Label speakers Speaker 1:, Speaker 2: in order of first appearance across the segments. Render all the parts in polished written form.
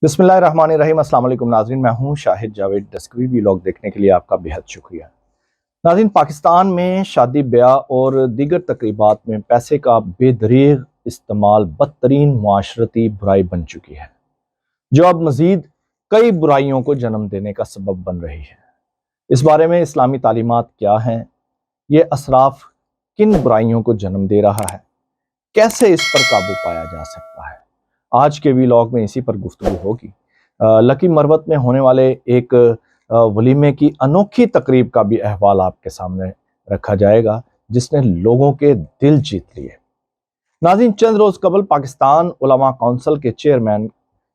Speaker 1: बिस्मिल्लाहिर्रहमानिर्रहीम। अस्सलाम वालेकुम नाज़रीन, मैं हूं शाहिद जावेद। डस्कवी व्लॉग देखने के लिए आपका बेहद शुक्रिया। नाज़रीन, पाकिस्तान में शादी ब्याह और दीगर तकरीबात में पैसे का बेदरीग इस्तेमाल बदतरीन मुआशरती बुराई बन चुकी है, जो अब मज़ीद कई बुराइयों को जन्म देने का सबब बन रही है। इस बारे में इस्लामी तालीमात क्या हैं, ये असराफ किन बुराइयों को जन्म दे रहा है, कैसे इस पर काबू पाया जा सकता है, आज के व्लॉग में इसी पर गुफ्तगू होगी। लकी मरवत में होने वाले एक वलीमे की अनोखी तकरीब का भी अहवाल आपके सामने रखा जाएगा, जिसने लोगों के दिल जीत लिए। नाज़रीन, चंद रोज़ कबल पाकिस्तान उलमा काउंसिल के चेयरमैन,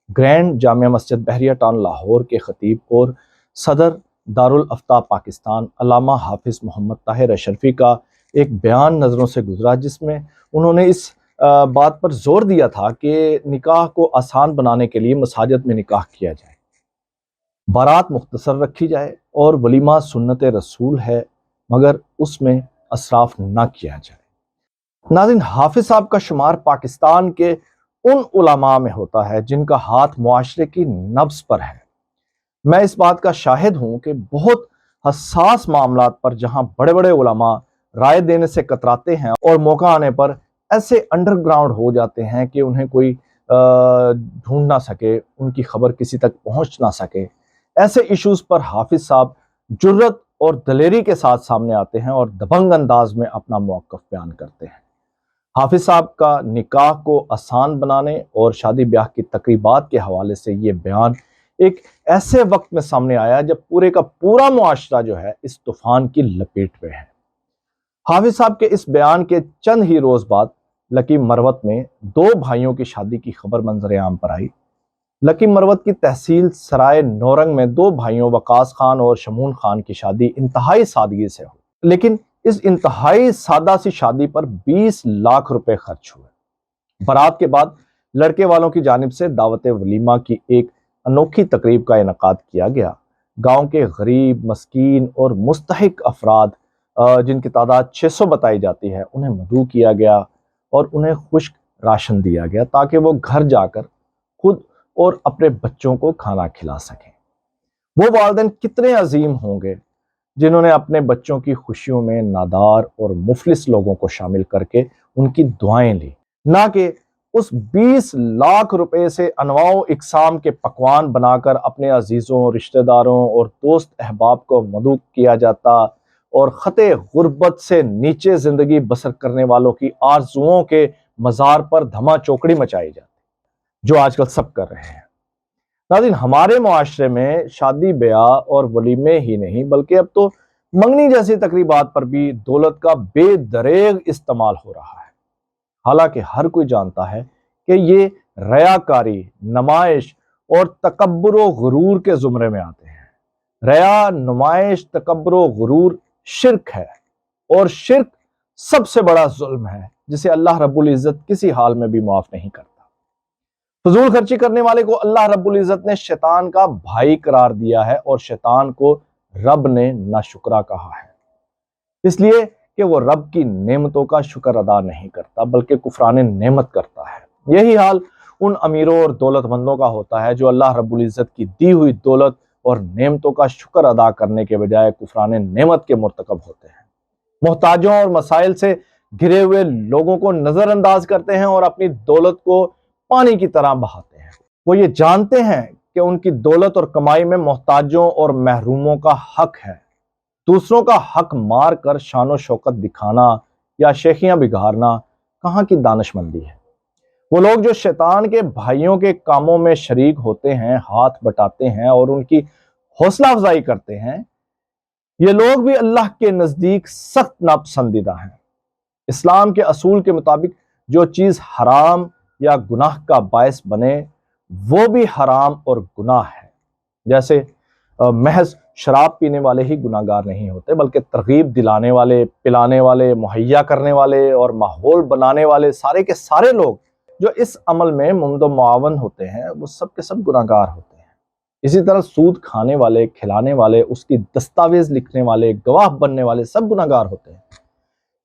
Speaker 1: ग्रैंड जामिया मस्जिद बहरिया टाउन लाहौर के खतीब और सदर दारुल अफ्ताब पाकिस्तान अल्लामा हाफिज मोहम्मद ताहिर अशरफी का एक बयान नज़रों से गुजरा, जिसमें उन्होंने इस बात पर जोर दिया था कि निकाह को आसान बनाने के लिए मसाजिद में निकाह किया जाए, बारात मुख्तसर रखी जाए और वलीमा सुन्नत रसूल है, मगर उसमें असराफ ना किया जाए। नाज़रीन, हाफिज साहब का शुमार पाकिस्तान के उन उलमा में होता है जिनका हाथ मुआशरे की नब्ज़ पर है। मैं इस बात का शाहिद हूँ कि बहुत हसास मामलात पर जहाँ बड़े बड़े उलमा राय देने से कतराते हैं और मौका आने पर ऐसे अंडरग्राउंड हो जाते हैं कि उन्हें कोई ढूंढ ना सके, उनकी खबर किसी तक पहुंच ना सके, ऐसे इश्यूज पर हाफिज साहब जुर्रत और दलेरी के साथ सामने आते हैं और दबंग अंदाज में अपना मौक़िफ़ बयान करते हैं। हाफिज साहब का निकाह को आसान बनाने और शादी ब्याह की तकरीबात के हवाले से ये बयान एक ऐसे वक्त में सामने आया जब पूरे का पूरा मुआशरा जो है इस तूफान की लपेट में है। हाफिज साहब के इस बयान के चंद ही रोज बाद लकी मरवत में दो भाइयों की शादी की खबर मंजर आम पर आई। लकी मरवत की तहसील सराय नौरंग में दो भाइयों वकास खान और शमून खान की शादी इंतहाई सादगी से हुई, लेकिन इस इंतहाई सादा सी शादी पर 20 लाख रुपए खर्च हुए। बारात के बाद लड़के वालों की जानिब से दावत वलीमा की एक अनोखी तकरीब का इनकाद किया गया। गांव के गरीब, मस्कीन और मुस्तहिक अफराद, जिनकी तादाद 600 बताई जाती है, उन्हें मदऊ किया गया और उन्हें खुश्क राशन दिया गया ताकि वो घर जाकर खुद और अपने बच्चों को खाना खिला सकें। वो वालिदैन कितने अजीम होंगे जिन्होंने अपने बच्चों की खुशियों में नादार और मुफलिस लोगों को शामिल करके उनकी दुआएं ली, ना कि उस 20 लाख रुपए से अनवाओ इकसाम के पकवान बनाकर अपने अजीज़ों, रिश्तेदारों और दोस्त अहबाब को मदऊ किया जाता और खते गुर्बत से नीचे जिंदगी बसर करने वालों की आरजुओं के मज़ार पर धमा चौकड़ी मचाई जाती, जो आजकल सब कर रहे हैं। नाज़रीन, हमारे मुआशरे में शादी ब्याह और वलीमे ही नहीं बल्कि अब तो मंगनी जैसी तकरीबात पर भी दौलत का बेदरेग इस्तेमाल हो रहा है। हालांकि हर कोई जानता है कि ये रयाकारी, नुमाइश और तकब्बुर व गुरूर के जुमरे में आते हैं। रया, नुमाइश, तकब्बुर व गुरूर शिर्क है और शिर्क सबसे बड़ा जुल्म है जिसे अल्लाह रब्बुल इज़्ज़त किसी हाल में भी माफ नहीं करता। फजूल खर्ची करने वाले को अल्लाह रब्बुल इज़्ज़त ने शैतान का भाई करार दिया है और शैतान को रब ने नाशुक्रा कहा है, इसलिए कि वो रब की नेमतों का शुक्र अदा नहीं करता बल्कि कुफरान नेमत करता है। यही हाल उन अमीरों और दौलतमंदों का होता है जो अल्लाह रब्बुल इज़्ज़त की दी हुई दौलत और नेमतों का शुक्र अदा करने के बजाय कुफरान नेमत के मुर्तकब होते हैं। मोहताजों और मसाइल से घिरे हुए लोगों को नजरअंदाज करते हैं और अपनी दौलत को पानी की तरह बहाते हैं। वो ये जानते हैं कि उनकी दौलत और कमाई में मोहताजों और महरूमों का हक है। दूसरों का हक मार कर शान व शौकत दिखाना या शेखियां बिगाड़ना कहाँ की दानिशमंदी है। वो लोग जो शैतान के भाइयों के कामों में शरीक होते हैं, हाथ बटाते हैं और उनकी हौसला अफजाई करते हैं, ये लोग भी अल्लाह के नजदीक सख्त नापसंदीदा हैं। इस्लाम के असूल के मुताबिक जो चीज हराम या गुनाह का बायस बने वो भी हराम और गुनाह है। जैसे महज शराब पीने वाले ही गुनाहगार नहीं होते बल्कि तरगीब दिलाने वाले, पिलाने वाले, मुहैया करने वाले और माहौल बनाने वाले सारे के सारे लोग जो इस अमल में मुमदो मुआवन होते हैं वो सब के सब गुनाहगार होते हैं। इसी तरह सूद खाने वाले, खिलाने वाले, उसकी दस्तावेज लिखने वाले, गवाह बनने वाले सब गुनाहगार होते हैं।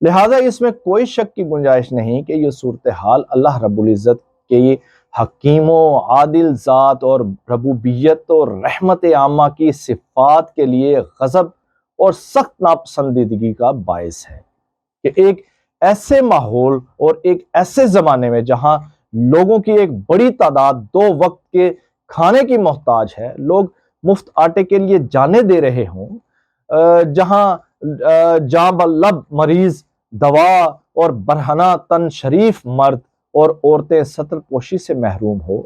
Speaker 1: लिहाजा इसमें कोई शक की गुंजाइश नहीं कि ये सूरत हाल अल्लाह रब्बुल इज़्ज़त के ये حکیم و عادل ذات اور ربوبیت اور رحمت عامہ کی صفات کے لیے غضب اور سخت ناپسندیدگی کا باعث ہے کہ ایک ایسے ماحول اور ایک ایسے زمانے میں جہاں لوگوں کی ایک بڑی تعداد 2 وقت کے کھانے کی محتاج ہے، لوگ مفت آٹے کے لیے جانے دے رہے ہوں، جہاں جاں بلب مریض دوا اور برہنہ تن شریف مرد اور عورتیں ستر پوشی سے محروم ہو،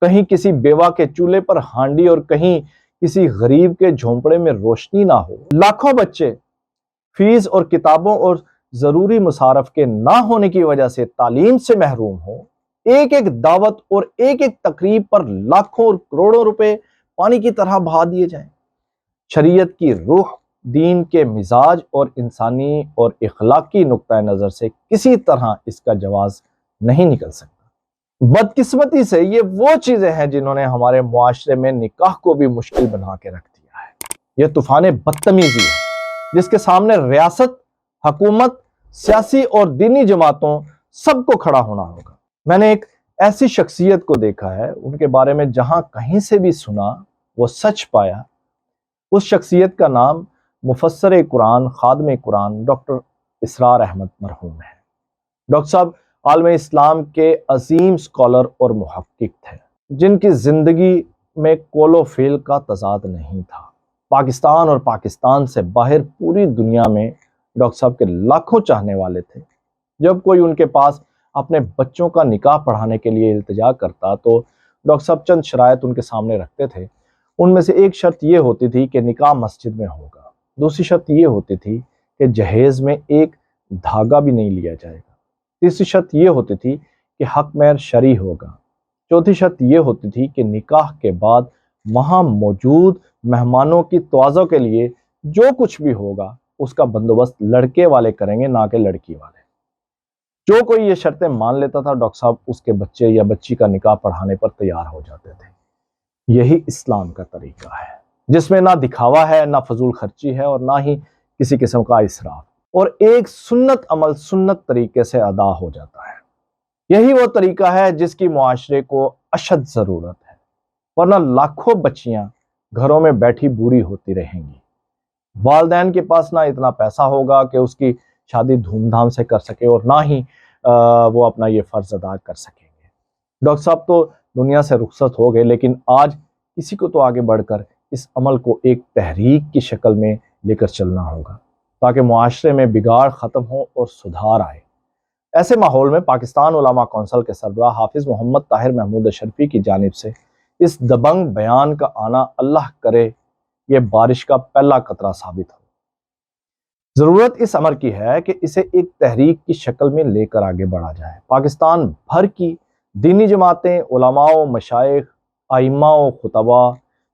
Speaker 1: کہیں کسی بیوہ کے چولہے پر ہانڈی اور کہیں کسی غریب کے جھونپڑے میں روشنی نہ ہو، لاکھوں بچے فیس اور کتابوں اور ضروری مصارف کے نہ ہونے کی وجہ سے تعلیم سے محروم ہو، ایک ایک دعوت اور ایک ایک تقریب پر لاکھوں اور کروڑوں روپے پانی کی طرح بہا دیے جائیں، شریعت کی روح، دین کے مزاج اور انسانی اور اخلاقی نقطہ نظر سے کسی طرح اس کا جواز نہیں نکل سکتا۔ بدقسمتی سے یہ وہ چیزیں ہیں جنہوں نے ہمارے معاشرے میں نکاح کو بھی مشکل بنا کے رکھ دیا ہے۔ یہ طوفان بدتمیزی ہے جس کے سامنے ریاست، حکومت، سیاسی اور دینی جماعتوں سب کو کھڑا ہونا ہوگا۔ میں نے ایک ایسی شخصیت کو دیکھا ہے، ان کے بارے میں جہاں کہیں سے بھی سنا وہ سچ پایا۔ اس شخصیت کا نام مفسر قرآن، خادم قرآن ڈاکٹر اسرار احمد مرحوم ہے۔ ڈاکٹر صاحب عالم اسلام کے عظیم سکالر اور محقق تھے، جن کی زندگی میں قول و فعل کا تضاد نہیں تھا۔ پاکستان اور پاکستان سے باہر پوری دنیا میں ڈاکٹر صاحب کے لاکھوں چاہنے والے تھے۔ جب کوئی ان کے پاس اپنے بچوں کا نکاح پڑھانے کے لیے التجا کرتا تو ڈاکٹر صاحب چند شرائط ان کے سامنے رکھتے تھے۔ ان میں سے ایک شرط یہ ہوتی تھی کہ نکاح مسجد میں ہوگا، دوسری شرط یہ ہوتی تھی کہ جہیز میں ایک دھاگا بھی نہیں لیا جائے گا، تیسری شرط یہ ہوتی تھی کہ حق مہر شرعی ہوگا، چوتھی شرط یہ ہوتی تھی کہ نکاح کے بعد وہاں موجود مہمانوں کی تواضع کے لیے جو کچھ بھی ہوگا اس کا بندوبست لڑکے والے کریں گے، نہ کہ لڑکی والے۔ جو کوئی یہ شرطیں مان لیتا تھا، ڈاکٹر صاحب اس کے بچے یا بچی کا نکاح پڑھانے پر تیار ہو جاتے تھے۔ یہی اسلام کا طریقہ ہے، جس میں نہ دکھاوا ہے، نہ فضول خرچی ہے اور نہ ہی کسی قسم کا اسراف، اور ایک سنت عمل سنت طریقے سے ادا ہو جاتا ہے۔ یہی وہ طریقہ ہے جس کی معاشرے کو اشد ضرورت ہے، ورنہ لاکھوں بچیاں گھروں میں بیٹھی بوڑھی ہوتی رہیں گی۔ والدین کے پاس نہ اتنا پیسہ ہوگا کہ اس کی شادی دھوم دھام سے کر سکے اور نہ ہی وہ اپنا یہ فرض ادا کر سکیں گے۔ ڈاکٹر صاحب تو دنیا سے رخصت ہو گئے، لیکن آج کسی کو تو آگے بڑھ کر اس عمل کو ایک تحریک کی شکل میں لے کر چلنا ہوگا تاکہ معاشرے میں بگاڑ ختم ہو اور سدھار آئے۔ ایسے ماحول میں پاکستان علماء کونسل کے سربراہ حافظ محمد طاہر محمود اشرفی کی جانب سے اس دبنگ بیان کا آنا اللہ کرے یہ بارش کا پہلا قطرہ ثابت ہو۔ ضرورت اس امر کی ہے کہ اسے ایک تحریک کی شکل میں لے کر آگے بڑھا جائے۔ پاکستان بھر کی دینی جماعتیں، علماء و مشائخ، ائمہ و خطباء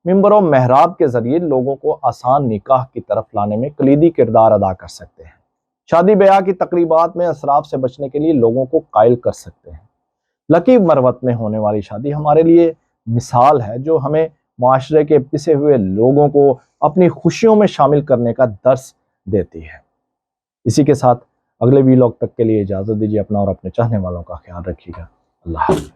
Speaker 1: ممبر و محراب کے ذریعے لوگوں کو آسان نکاح کی طرف لانے میں کلیدی کردار ادا کر سکتے ہیں۔ شادی بیاہ کی تقریبات میں اسراف سے بچنے کے لیے لوگوں کو قائل کر سکتے ہیں۔ لکی مروت میں ہونے والی شادی ہمارے لیے مثال ہے جو ہمیں معاشرے کے پسے ہوئے لوگوں کو اپنی خوشیوں میں شامل کرنے کا درس دیتی ہے۔ اسی کے ساتھ اگلے ویلاگ تک کے لیے اجازت دیجیے، اپنا اور اپنے چاہنے والوں کا خیال رکھیے گا۔ اللہ حافظ۔